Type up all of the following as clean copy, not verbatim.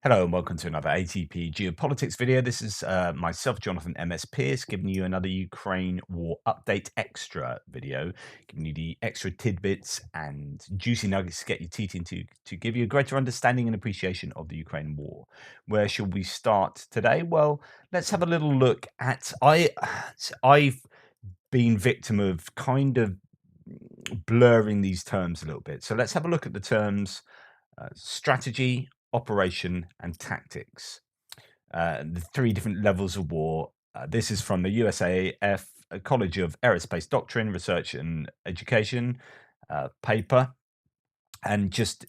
Hello and welcome to another ATP Geopolitics video. This is myself, Jonathan MS Pierce, giving you another Ukraine War Update Extra video, giving you the extra tidbits and juicy nuggets to get your teeth into to give you a greater understanding and appreciation of the Ukraine War. Where should we start today? Well, let's have a little look at I've been victim of kind of blurring these terms a little bit. So let's have a look at the terms strategy, operation, and tactics. The three different levels of war. This is from the USAF College of Aerospace Doctrine, Research and Education paper, and just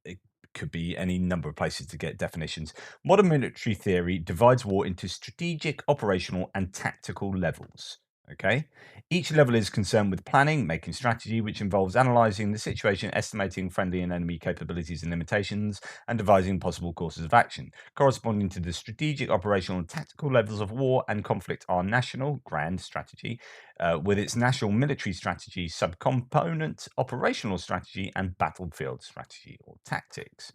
it could be any number of places to get definitions. Modern military theory divides war into strategic, operational, and tactical levels. Okay. Each level is concerned with planning, making strategy, which involves analyzing the situation, estimating friendly and enemy capabilities and limitations, and devising possible courses of action. Corresponding to the strategic, operational, and tactical levels of war and conflict are national, grand strategy, with its national military strategy, subcomponent, operational strategy, and battlefield strategy or tactics.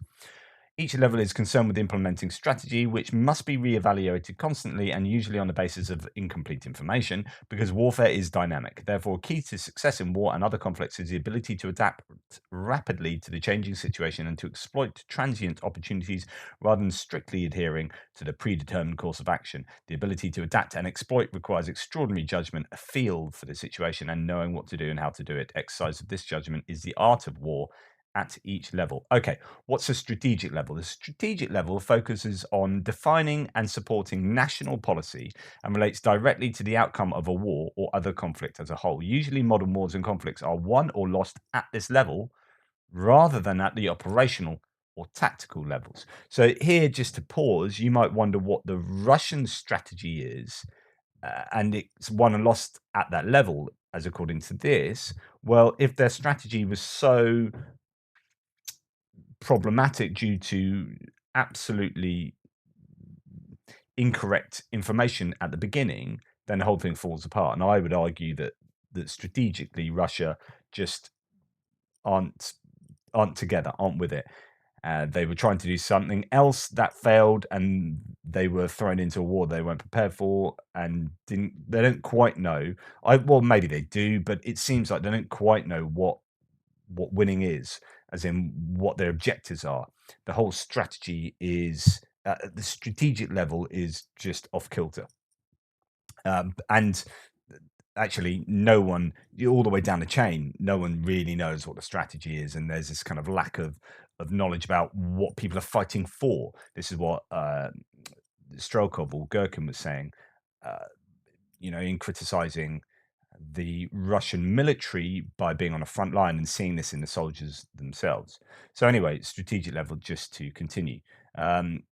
Each level is concerned with implementing strategy, which must be re-evaluated constantly and usually on the basis of incomplete information, because warfare is dynamic. Therefore, key to success in war and other conflicts is the ability to adapt rapidly to the changing situation and to exploit transient opportunities rather than strictly adhering to the predetermined course of action. The ability to adapt and exploit requires extraordinary judgment, a feel for the situation, and knowing what to do and how to do it. Exercise of this judgment is the art of war at each level. Okay, what's a strategic level? The strategic level focuses on defining and supporting national policy and relates directly to the outcome of a war or other conflict as a whole. Usually, modern wars and conflicts are won or lost at this level rather than at the operational or tactical levels. So, here, just to pause, you might wonder what the Russian strategy is, and it's won and lost at that level, as according to this. Well, if their strategy was so problematic due to absolutely incorrect information at the beginning, then the whole thing falls apart. And I would argue that strategically Russia just aren't aren't together, aren't with it. They were trying to do something else that failed, and they were thrown into a war they weren't prepared for, and didn't. They don't quite know. Well, maybe they do, but it seems like they don't quite know what winning is, as in what their objectives are. The whole strategy is at the strategic level is just off kilter. And actually, no one, all the way down the chain, no one really knows what the strategy is. And there's this kind of lack of knowledge about what people are fighting for. This is what Strelkov or Gherkin was saying, uh, in criticizing the Russian military by being on a front line and seeing this in the soldiers themselves. So, anyway, strategic level, just to continue. Um,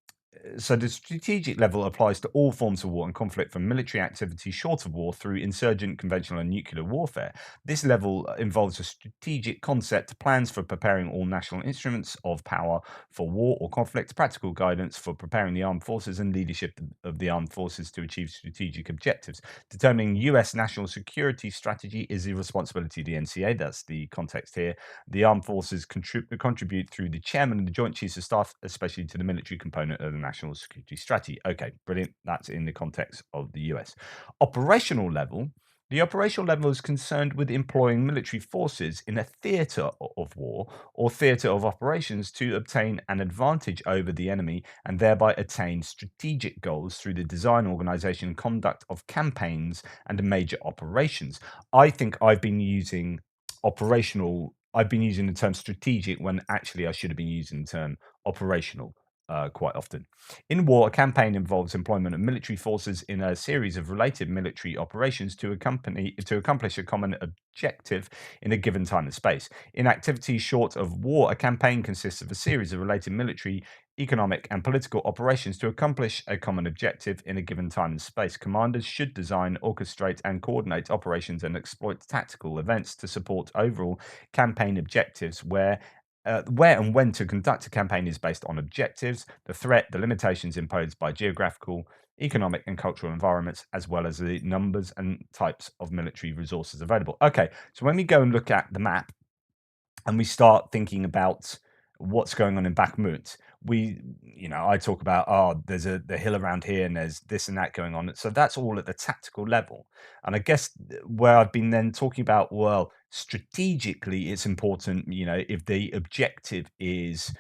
so the strategic level applies to all forms of war and conflict, from military activity short of war through insurgent, conventional, and nuclear warfare. This level involves a strategic concept, plans for preparing all national instruments of power for war or conflict, practical guidance for preparing the armed forces, and leadership of the armed forces to achieve strategic objectives. Determining U.S. national security strategy is the responsibility of the NCA. That's the context here. The armed forces contribute through the chairman of the Joint Chiefs of Staff, especially to the military component of the national security strategy. Okay, brilliant. That's in the context of the US. Operational level. The operational level is concerned with employing military forces in a theatre of war or theatre of operations to obtain an advantage over the enemy and thereby attain strategic goals through the design, organisation, and conduct of campaigns and major operations. I think I've been using operational. I've been using the term strategic when actually I should have been using the term operational quite often. In war, a campaign involves employment of military forces in a series of related military operations to accomplish a common objective in a given time and space. In activities short of war, a campaign consists of a series of related military, economic, and political operations to accomplish a common objective in a given time and space. Commanders should design, orchestrate, and coordinate operations and exploit tactical events to support overall campaign objectives where and when to conduct a campaign is based on objectives, the threat, the limitations imposed by geographical, economic, and cultural environments, as well as the numbers and types of military resources available. Okay, so when we go and look at the map and we start thinking about what's going on in Bakhmut. I talk about, there's the hill around here and there's this and that going on. So that's all at the tactical level. And I guess where I've been then talking about, well, strategically, it's important, if the objective is,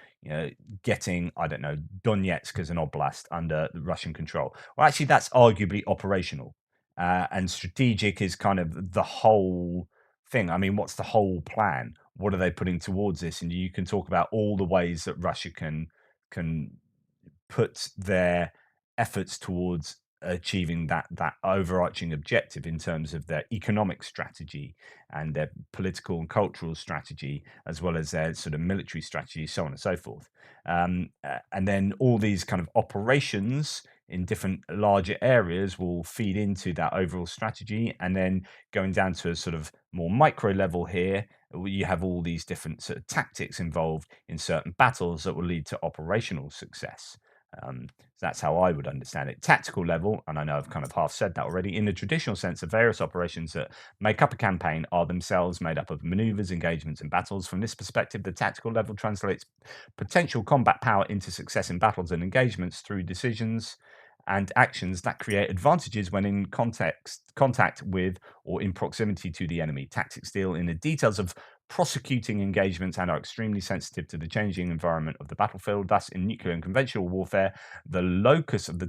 getting, I don't know, Donetsk as an oblast under Russian control. Well, actually, that's arguably operational. And strategic is kind of the whole thing. I mean, what's the whole plan? What are they putting towards this? And you can talk about all the ways that Russia can put their efforts towards achieving that overarching objective in terms of their economic strategy and their political and cultural strategy, as well as their sort of military strategy, so on and so forth. And then all these kind of operations in different larger areas will feed into that overall strategy. And then going down to a sort of more micro level here, you have all these different sort of tactics involved in certain battles that will lead to operational success. So that's how I would understand it. Tactical level, and I know I've kind of half said that already, in the traditional sense, the various operations that make up a campaign are themselves made up of maneuvers, engagements, and battles. From this perspective, the tactical level translates potential combat power into success in battles and engagements through decisions and actions that create advantages when in contact with or in proximity to the enemy. Tactics deal in the details of prosecuting engagements and are extremely sensitive to the changing environment of the battlefield. Thus, in nuclear and conventional warfare, the focus of the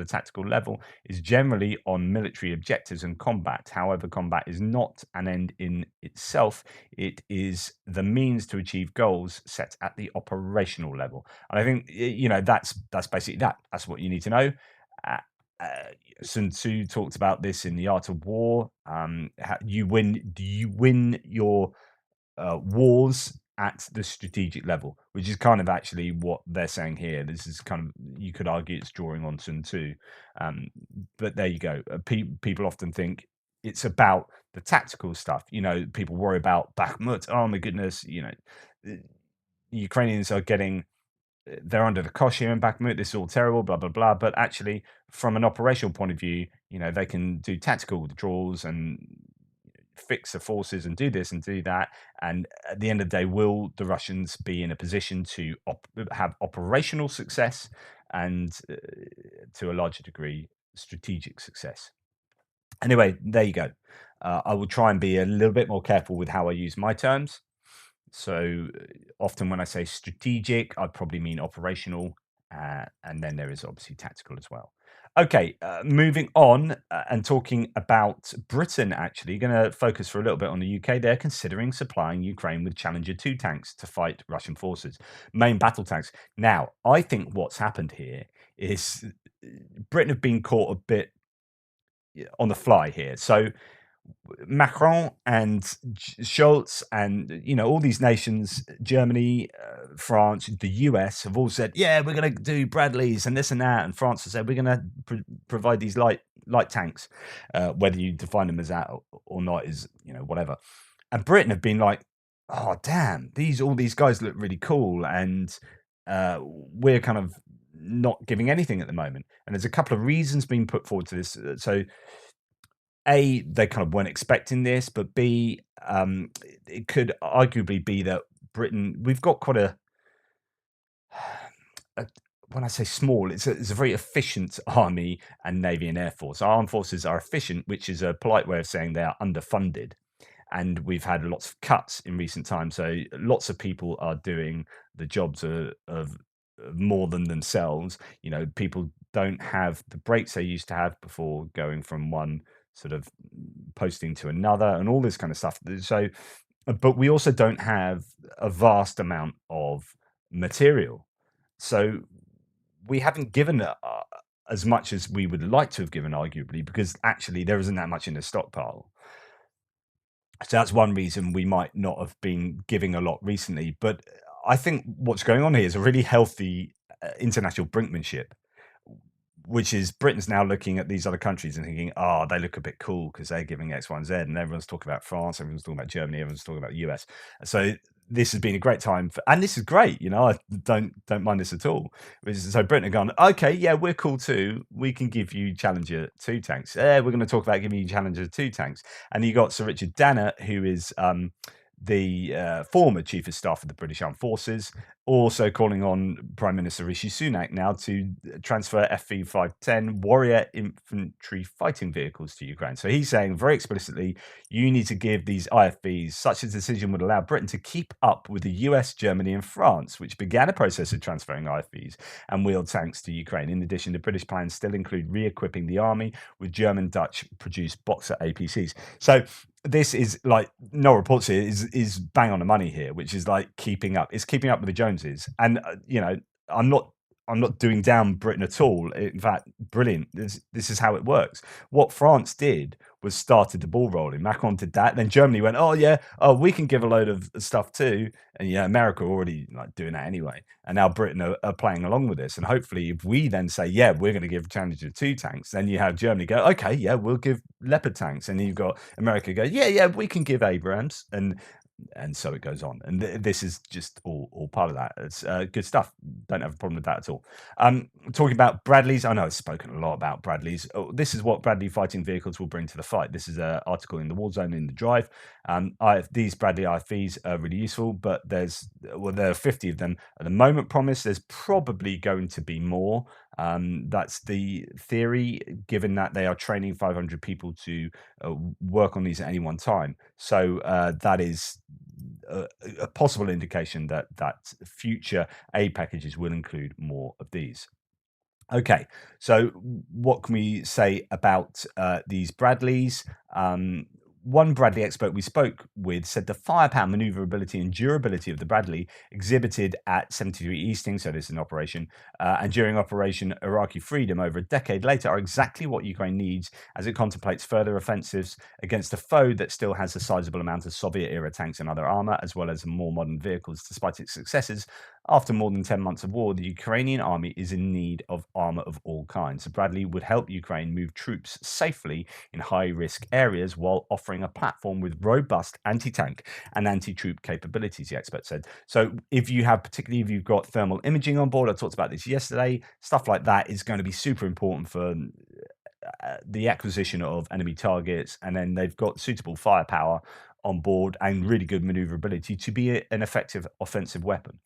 tactical level is generally on military objectives and combat. However, combat is not an end in itself. It is the means to achieve goals set at the operational level. And I think, that's basically that. That's what you need to know. Uh, uh, Sun Tzu talked about this in The Art of War. You win. Do you win your wars at the strategic level? Which is kind of actually what they're saying here. This is kind of, you could argue it's drawing on Sun Tzu, but there you go. People often think it's about the tactical stuff. People worry about Bakhmut. Oh my goodness, the Ukrainians are getting they're under the cosh here in Bakhmut. This is all terrible, blah blah blah. But actually, from an operational point of view, they can do tactical withdrawals and fix the forces and do this and do that. And at the end of the day, will the Russians be in a position to have operational success and, to a larger degree, strategic success? Anyway, there you go. I will try and be a little bit more careful with how I use my terms. So often when I say strategic, I probably mean operational, and then there is obviously tactical as well. Okay, moving on and talking about Britain, actually, going to focus for a little bit on the UK. They're considering supplying Ukraine with Challenger 2 tanks to fight Russian forces, main battle tanks. Now, I think what's happened here is Britain have been caught a bit on the fly here. So Macron and Schultz and all these nations, Germany, France, the US, have all said, yeah, we're going to do Bradleys and this and that. And France has said we're going to provide these light tanks, whether you define them as that or not is whatever. And Britain have been like, oh damn, all these guys look really cool, and we're kind of not giving anything at the moment. And there's a couple of reasons being put forward to this. So A, they kind of weren't expecting this, but B, it could arguably be that we've got quite a when I say small, it's a very efficient army and navy and air force. Our armed forces are efficient, which is a polite way of saying they are underfunded. And we've had lots of cuts in recent times. So lots of people are doing the jobs of more than themselves. People don't have the breaks they used to have before going from one sort of posting to another and all this kind of stuff. So, but we also don't have a vast amount of material. So we haven't given as much as we would like to have given, arguably, because actually there isn't that much in the stockpile. So that's one reason we might not have been giving a lot recently. But I think what's going on here is a really healthy international brinkmanship, which is Britain's now looking at these other countries and thinking, oh, they look a bit cool because they're giving X, Y, and Z. And everyone's talking about France, everyone's talking about Germany, everyone's talking about the US. So this has been a great time and this is great. I don't mind this at all. So Britain have gone, okay, yeah, we're cool too. We can give you Challenger 2 tanks. We're going to talk about giving you Challenger 2 tanks. And you got Sir Richard Danner, who is the former chief of staff of the British Armed Forces, also calling on Prime Minister Rishi Sunak now to transfer FV-510 Warrior infantry fighting vehicles to Ukraine. So he's saying very explicitly, you need to give these IFVs. Such a decision would allow Britain to keep up with the US, Germany, and France, which began a process of transferring IFVs and wheeled tanks to Ukraine. In addition, the British plans still include re-equipping the army with German, Dutch-produced Boxer APCs. So this is like no reports here is bang on the money here, which is like keeping up. It's keeping up with the Joneses, and I'm not doing down Britain at all. In fact, brilliant. This is how it works. What France did was started the ball rolling. Macron did that. Then Germany went, oh yeah, oh we can give a load of stuff too. And yeah, America already like doing that anyway. And now Britain are playing along with this. And hopefully, if we then say, yeah, we're going to give Challenger 2 tanks, then you have Germany go, okay, yeah, we'll give Leopard tanks. And then you've got America go, yeah, we can give Abrams. And so it goes on, and this is just all part of that. It's good stuff. Don't have a problem with that at all. Talking about Bradleys, I know I've spoken a lot about Bradleys. This is what Bradley fighting vehicles will bring to the fight. This is an article in the War Zone in the Drive. These Bradley IFVs are really useful, but there are 50 of them at the moment promised. There's probably going to be more. That's the theory, given that they are training 500 people to work on these at any one time. So that is a possible indication that future aid packages will include more of these. Okay, so what can we say about these Bradleys? One Bradley expert we spoke with said the firepower, maneuverability, and durability of the Bradley exhibited at 73 Easting, so this is an operation, and during Operation Iraqi Freedom over a decade later, are exactly what Ukraine needs as it contemplates further offensives against a foe that still has a sizable amount of Soviet-era tanks and other armor, as well as more modern vehicles. Despite its successes, after more than 10 months of war, the Ukrainian army is in need of armor of all kinds. So Bradley would help Ukraine move troops safely in high-risk areas while offering a platform with robust anti-tank and anti-troop capabilities, the expert said. So particularly if you've got thermal imaging on board, I talked about this yesterday, stuff like that is going to be super important for the acquisition of enemy targets, and then they've got suitable firepower on board and really good maneuverability to be an effective offensive weapon.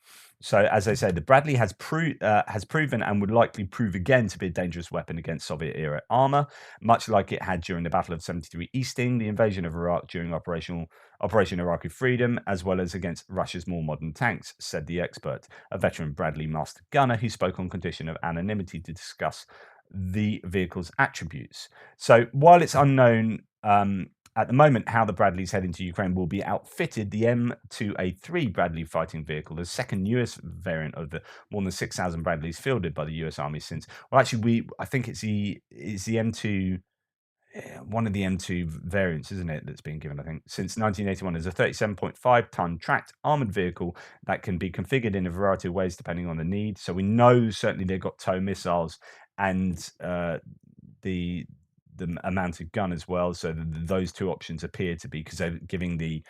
So, as I say, the Bradley has proven and would likely prove again to be a dangerous weapon against Soviet-era armor, much like it had during the Battle of 73 Easting, the invasion of Iraq during Operation Iraqi Freedom, as well as against Russia's more modern tanks, said the expert, a veteran Bradley master gunner who spoke on condition of anonymity to discuss the vehicle's attributes. So, while it's unknown at the moment how the Bradleys heading to Ukraine will be outfitted, the M2A3 Bradley fighting vehicle, the second newest variant of the more than 6,000 Bradleys fielded by the US Army since, I think it's the M2, one of the M2 variants, isn't it, that's been given, I think, since 1981. Is a 37.5-ton tracked armored vehicle that can be configured in a variety of ways depending on the need. So we know certainly they've got tow missiles and the a mounted gun as well. So those two options appear to be, because they're giving the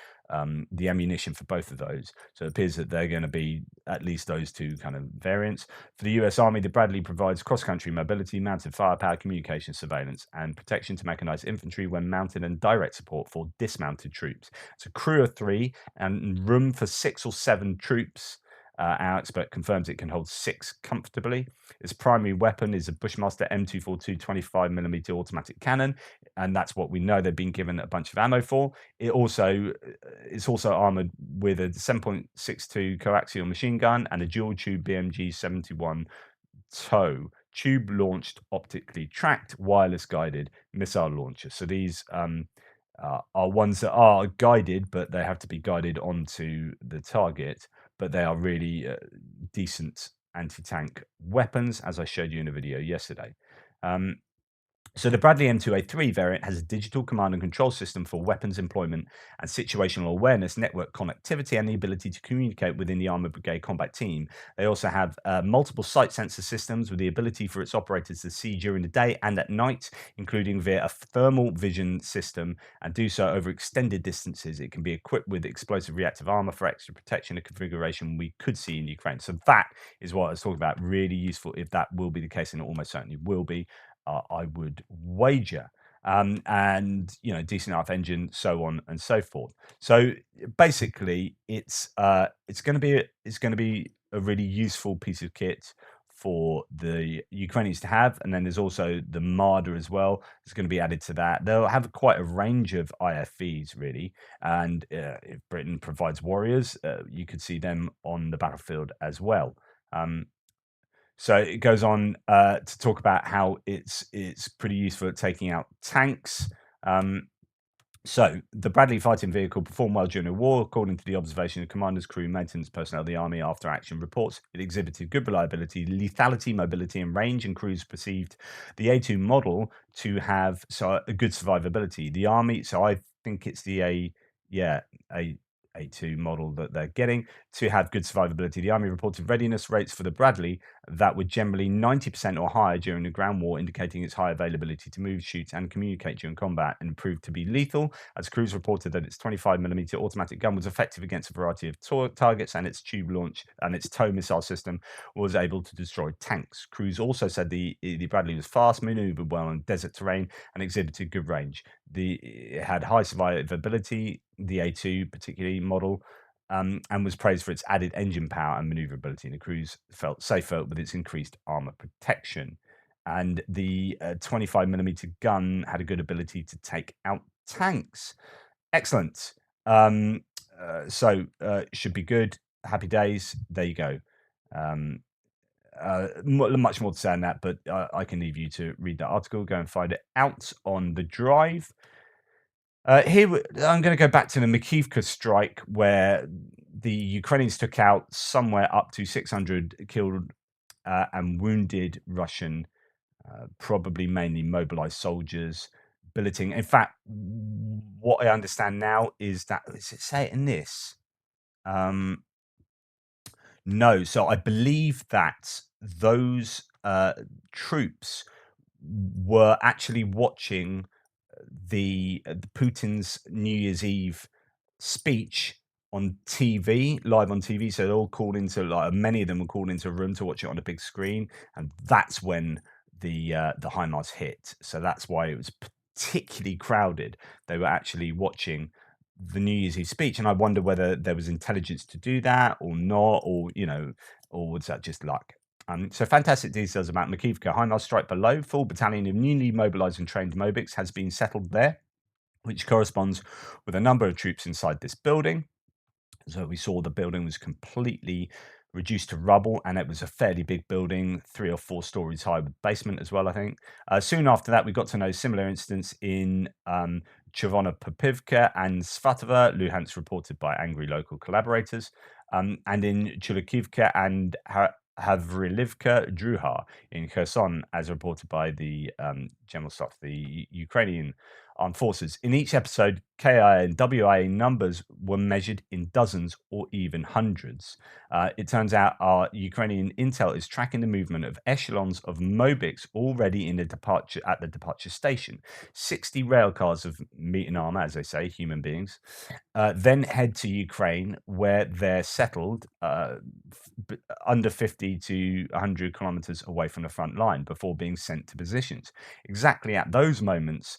ammunition for both of those. So it appears that they're going to be at least those two kind of variants. For the US Army, the Bradley provides cross-country mobility, mounted firepower, communication, surveillance, and protection to mechanized infantry when mounted, and direct support for dismounted troops. It's a crew of 3 and room for 6 or 7 troops. Our expert confirms it can hold 6 comfortably. Its primary weapon is a Bushmaster M242 25mm automatic cannon, and that's what we know they've been given a bunch of ammo for. It's also armored with a 7.62 coaxial machine gun and a dual tube BMG 71 TOW tube launched, optically tracked, wireless guided missile launcher. So these are ones that are guided, but they have to be guided onto the target. But they are really decent anti-tank weapons, as I showed you in a video yesterday. So the Bradley M2A3 variant has a digital command and control system for weapons employment and situational awareness, network connectivity, and the ability to communicate within the Armored Brigade combat team. They also have multiple site sensor systems with the ability for its operators to see during the day and at night, including via a thermal vision system, and do so over extended distances. It can be equipped with explosive reactive armor for extra protection, a configuration we could see in Ukraine. So that is what I was talking about. Really useful if that will be the case, and it almost certainly will be. I would wager. and decent enough engine, so on and so forth. So basically, it's going to be a really useful piece of kit for the Ukrainians to have, and then there's also the Marder as well. It's going to be added to that. They'll have quite a range of IFVs really, and if Britain provides warriors, you could see them on the battlefield as well. Um, so it goes on to talk about how it's pretty useful at taking out tanks. Um, so, the Bradley fighting vehicle performed well during the war, according to the observation of commanders, crew, maintenance personnel of the Army after action reports. It exhibited good reliability, lethality, mobility, and range, and crews perceived the A2 model to have a good survivability. The Army, so I think it's the yeah, A. A2 model that they're getting to have good survivability. The Army reported readiness rates for the Bradley that were generally 90% or higher during the ground war, indicating its high availability to move, shoot, and communicate during combat, and proved to be lethal, as crews reported that its 25mm automatic gun was effective against a variety of targets, and its tube launch and its tow missile system was able to destroy tanks. Crews also said the Bradley was fast, maneuvered well on desert terrain, and exhibited good range. It had high survivability, the A2 particularly model, and was praised for its added engine power and maneuverability. And the crews felt safer with its increased armor protection. And the 25mm gun had a good ability to take out tanks. Excellent. Should be good. Happy days. There you go. Um, Much more to say on that, but I can leave you to read that article. Go and find it out on the drive. I'm going to go back to the Makiivka strike, where the Ukrainians took out somewhere up to 600 killed and wounded Russian, probably mainly mobilized soldiers, billeting. In fact, what I understand now is that, does it say it in this? No. So I believe that those troops were actually watching the Putin's New Year's Eve speech on TV, live on TV. So they're all called into, like, many of them were called into a room to watch it on a big screen, and that's when the HIMARS hit. So that's why it was particularly crowded. They were actually watching the New Year's Eve speech, and I wonder whether there was intelligence to do that or not, or was that just luck? So fantastic details about Makiivka. HIMARS strike below. Full battalion of newly mobilised and trained Mobics has been settled there, which corresponds with a number of troops inside this building. So we saw the building was completely reduced to rubble, and it was a fairly big building, 3 or 4 stories high with basement as well, I think. Soon after that, we got to know similar incidents in Popivka and Svatova, Luhansk, reported by angry local collaborators, and in Chulakivka and Havrilivka Druha in Kherson, as reported by the General Staff, the Ukrainian Armed Forces. In each episode, KIA and WIA numbers were measured in dozens or even hundreds. It turns out our Ukrainian intel is tracking the movement of echelons of Mobics already at the departure station. 60 rail cars of meat and armor, as they say, human beings, then head to Ukraine, where they're settled under 50 to 100 kilometers away from the front line before being sent to positions. Exactly at those moments,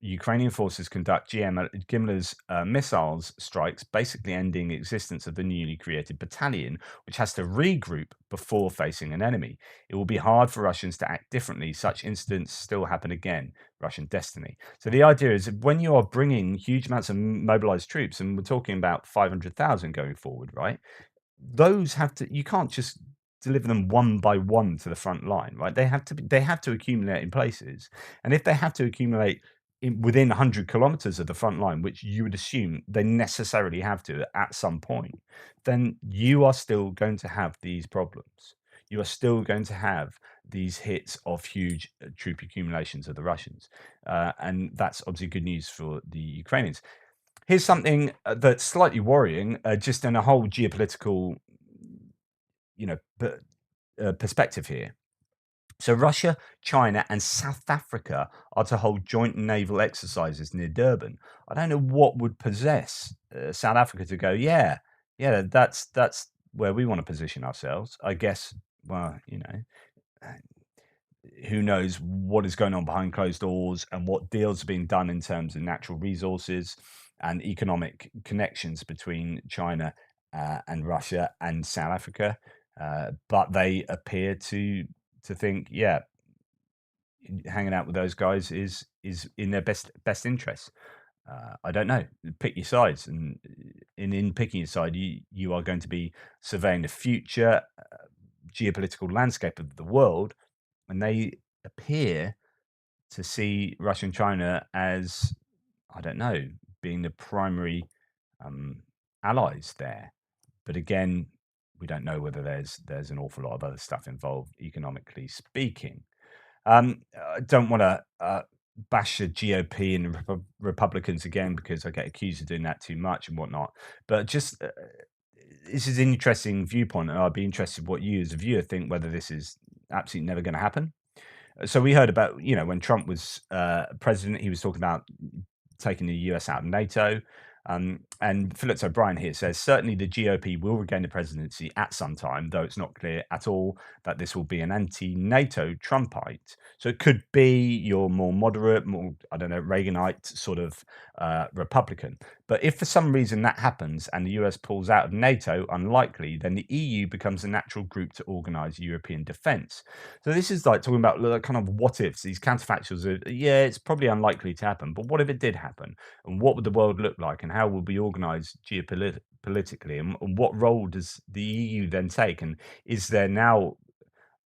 Ukrainian forces conduct Gimler's missiles strikes, basically ending the existence of the newly created battalion, which has to regroup before facing an enemy. It will be hard for Russians to act differently. Such incidents still happen again. Russian destiny. So the idea is that when you are bringing huge amounts of mobilized troops, and we're talking about 500,000 going forward, right? Those have to, you can't just deliver them one by one to the front line, right? They have to accumulate in places, and if they have to accumulate within 100 kilometers of the front line, which you would assume they necessarily have to at some point, then you are still going to have these problems. You are still going to have these hits of huge troop accumulations of the Russians, and that's obviously good news for the Ukrainians. Here's something that's slightly worrying, just in a whole geopolitical, you know, perspective here. So Russia, China, and South Africa are to hold joint naval exercises near Durban. I don't know what would possess South Africa to go, yeah, that's where we want to position ourselves. I guess, well, who knows what is going on behind closed doors and what deals are being done in terms of natural resources and economic connections between China and Russia and South Africa. But they appear to think, yeah, hanging out with those guys is in their best interests. I don't know. Pick your sides, and in picking your side, you are going to be surveying the future geopolitical landscape of the world, and they appear to see Russia and China as, I don't know, being the primary um, allies there. But again, we don't know whether there's an awful lot of other stuff involved, economically speaking. I don't want to bash the GOP and Republicans again because I get accused of doing that too much and whatnot. But just this is an interesting viewpoint, and I'd be interested what you, as a viewer, think whether this is absolutely never going to happen. So we heard about, when Trump was president, he was talking about taking the US out of NATO. And Phillips O'Brien here says certainly the GOP will regain the presidency at some time, though it's not clear at all that this will be an anti-NATO Trumpite. So it could be your more moderate, more, I don't know, Reaganite sort of Republican. But if for some reason that happens and the US pulls out of NATO, unlikely, then the EU becomes a natural group to organize European defense. So this is like talking about kind of what ifs, these counterfactuals are, yeah, it's probably unlikely to happen, but what if it did happen? And what would the world look like? And how will we organize geopolitically? And what role does the EU then take? And is there now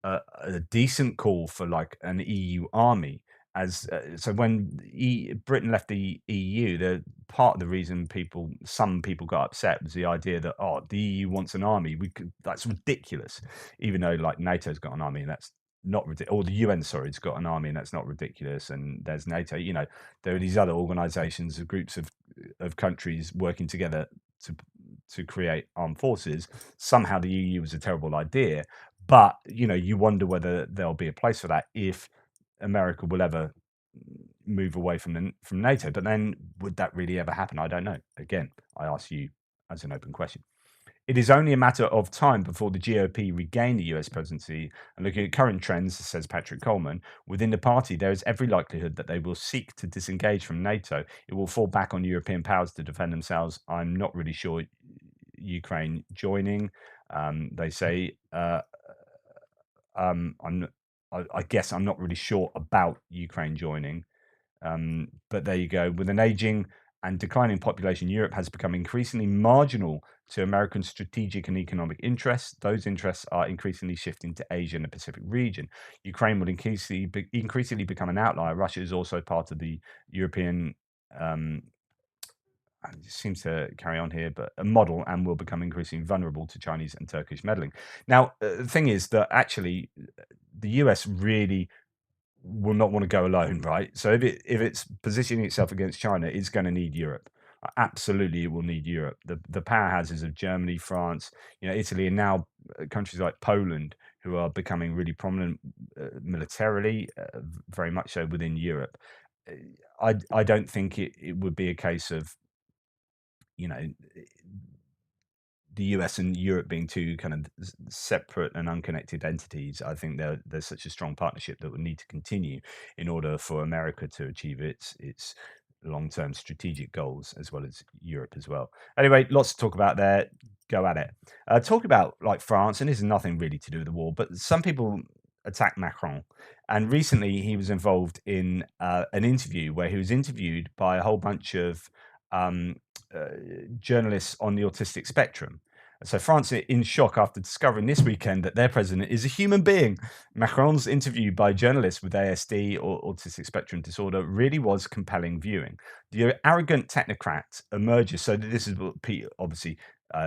a decent call for like an EU army? As so, when Britain left the EU, the part of the reason some people got upset was the idea that the EU wants an army. That's ridiculous, even though like NATO's got an army and that's not ridiculous. Or the UN, sorry, it's got an army and that's not ridiculous. And there's NATO. There are these other organisations, groups of countries working together to to create armed forces. Somehow the EU was a terrible idea, but you wonder whether there'll be a place for that if America will ever move away from NATO. But then, would that really ever happen? I don't know. Again, I ask you as an open question. It is only a matter of time before the GOP regain the US presidency. And looking at current trends, says Patrick Coleman, within the party, there is every likelihood that they will seek to disengage from NATO. It will fall back on European powers to defend themselves. I'm not really sure Ukraine joining. They say, I guess I'm not really sure about Ukraine joining. But there you go. With an aging and declining population, Europe has become increasingly marginal to American strategic and economic interests. Those interests are increasingly shifting to Asia and the Pacific region. Ukraine will increasingly become an outlier. Russia is also part of the European. It seems to carry on here, but a model and will become increasingly vulnerable to Chinese and Turkish meddling. Now, the thing is that actually the US really will not want to go alone, right? So if it's positioning itself against China, it's going to need Europe. Absolutely, it will need Europe. The powerhouses of Germany, France, Italy, and now countries like Poland, who are becoming really prominent militarily, very much so within Europe. I don't think it would be a case of you know the US and Europe being two kind of separate and unconnected entities. I think there's such a strong partnership that would need to continue in order for America to achieve its long-term strategic goals, as well as Europe as well. Anyway, lots to talk about there. Go at it. Talk about like France, and this is nothing really to do with the war, but some people attack Macron. And recently, he was involved in an interview where he was interviewed by a whole bunch of um, uh, journalists on the autistic spectrum. So France are in shock after discovering this weekend that their president is a human being. Macron's interview by journalists with ASD or autistic spectrum disorder really was compelling viewing. The arrogant technocrat emerges. So this is what Pete, obviously,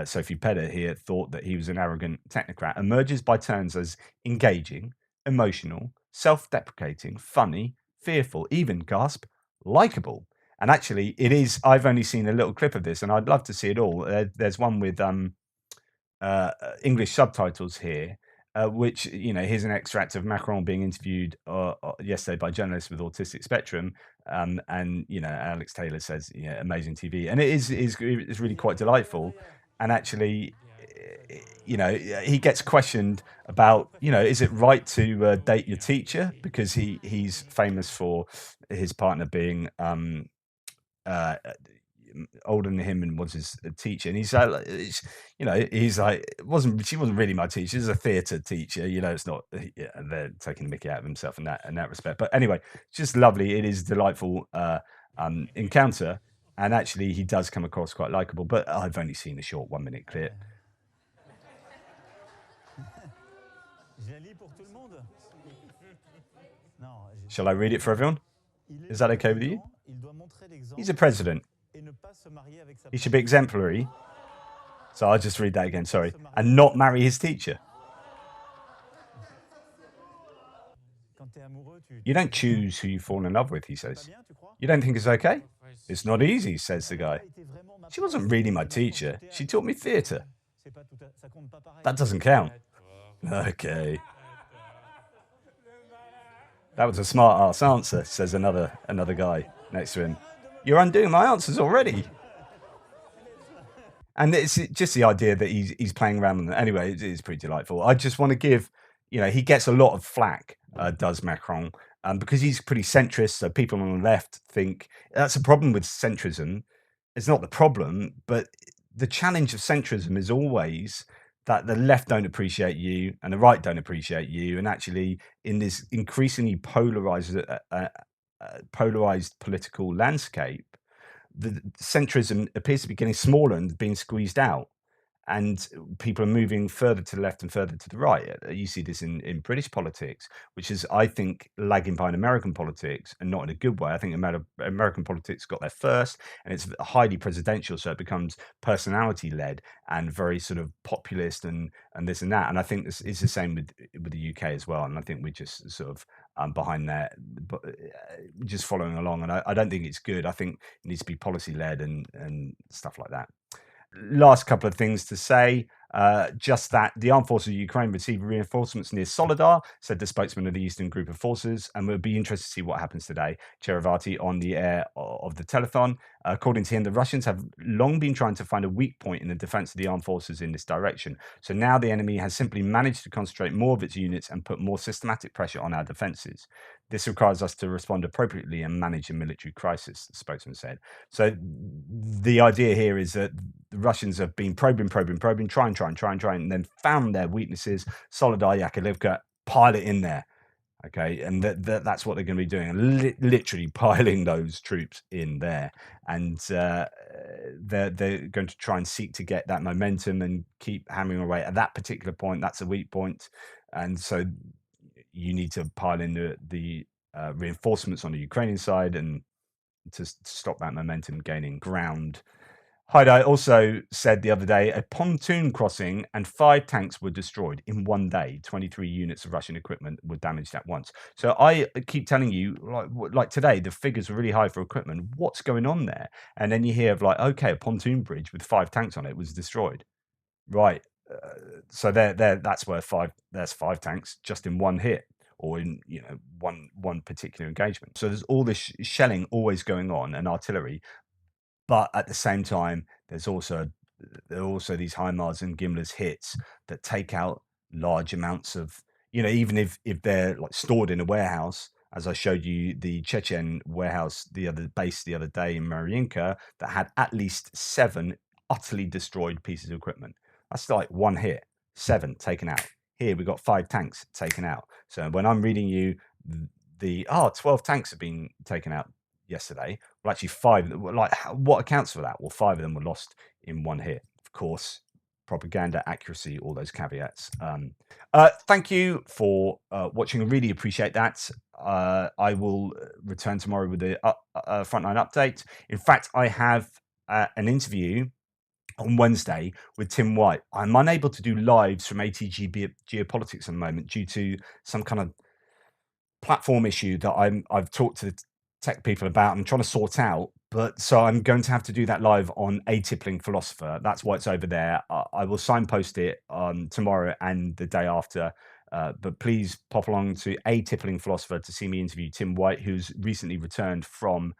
Sophie Pedder here thought that he was an arrogant technocrat. Emerges by turns as engaging, emotional, self-deprecating, funny, fearful, even gasp, likable. And actually, it is. I've only seen a little clip of this, and I'd love to see it all. There's one with English subtitles here, which here's an extract of Macron being interviewed yesterday by journalists with autistic spectrum, and Alex Taylor says, "Yeah, amazing TV," and it is really Yeah, quite yeah, yeah, delightful. yeah. And actually, Yeah, you know, he gets questioned about, you know, is it right to date your teacher, because he's famous for his partner being uh, older than him and was his teacher, and he's like, you know, he's like, she wasn't really my teacher, she's a theatre teacher, you know, it's not, yeah, and they're taking the mickey out of himself in that respect. But anyway, it's just lovely. It is delightful encounter, and actually he does come across quite likable, but I've only seen a short 1 minute clip. Shall I read it for everyone? Is that okay with you? He's a president. He should be exemplary. So I'll just read that again, sorry. And not marry his teacher. You don't choose who you fall in love with, he says. You don't think it's okay? It's not easy, says the guy. She wasn't really my teacher. She taught me theatre. That doesn't count. Okay. That was a smart ass answer, says another guy next to him. You're undoing my answers already. And it's just the idea that he's playing around with them. Anyway, it's pretty delightful. I just want to give, you know, he gets a lot of flack, does Macron, because he's pretty centrist. So people on the left think that's a problem with centrism. It's not the problem, but the challenge of centrism is always that the left don't appreciate you and the right don't appreciate you. And actually, in this increasingly polarized political landscape, the centrism appears to be getting smaller and being squeezed out, and people are moving further to the left and further to the right. You see this in British politics, which is, I think, lagging behind American politics, and not in a good way. I think American politics got there first, and it's highly presidential, so it becomes personality led and very sort of populist and this and that. And I think this is the same with the UK as well. And I think we're just sort of behind there, but just following along. And I don't think it's good. I think it needs to be policy led and stuff like that. Last couple of things to say. Just that the armed forces of Ukraine received reinforcements near Solidar, said the spokesman of the Eastern Group of Forces, and we'll be interested to see what happens today. Cheravati on the air of the telethon. According to him, the Russians have long been trying to find a weak point in the defense of the armed forces in this direction. So now the enemy has simply managed to concentrate more of its units and put more systematic pressure on our defenses. This requires us to respond appropriately and manage a military crisis, the spokesman said. So the idea here is that the Russians have been probing, trying, and then found their weaknesses. Solidar, Yakovlivka, pile it in there. Okay, and that's what they're going to be doing, literally piling those troops in there, and they're going to try and seek to get that momentum and keep hammering away at that particular point. That's a weak point, and so you need to pile in the reinforcements on the Ukrainian side and to stop that momentum gaining ground. Haidai also said the other day a pontoon crossing and 5 tanks were destroyed in one day. 23 units of Russian equipment were damaged at once. So I keep telling you, like today, the figures are really high for equipment. What's going on there? And then you hear of like, okay, a pontoon bridge with 5 tanks on it was destroyed. Right. So that's where there's 5 tanks just in one hit, or in, you know, one particular engagement. So there's all this shelling always going on and artillery. But at the same time, there are also these HIMARS and GIMLRS hits that take out large amounts of, you know, even if they're like stored in a warehouse, as I showed you the Chechen warehouse the other day in Makiivka that had at least 7 utterly destroyed pieces of equipment. That's like one hit, 7 taken out. Here we got 5 tanks taken out. So when I'm reading you 12 tanks have been taken out yesterday. Well, actually 5. Like, what accounts for that? Well, 5 of them were lost in one hit. Of course, propaganda, accuracy, all those caveats. Thank you for watching. I really appreciate that. I will return tomorrow with a frontline update. In fact, I have an interview on Wednesday with Tim White. I'm unable to do lives from ATG Geopolitics at the moment due to some kind of platform issue that I've talked to the tech people about. I'm trying to sort out, but so I'm going to have to do that live on A Tippling Philosopher. That's why it's over there. I will signpost it tomorrow and the day after. But please pop along to A Tippling Philosopher to see me interview Tim White, who's recently returned from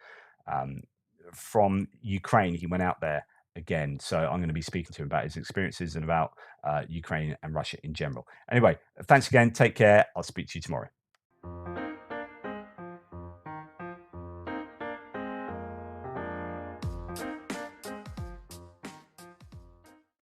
Ukraine. He went out there again. So I'm going to be speaking to him about his experiences and about Ukraine and Russia in general. Anyway, thanks again. Take care. I'll speak to you tomorrow.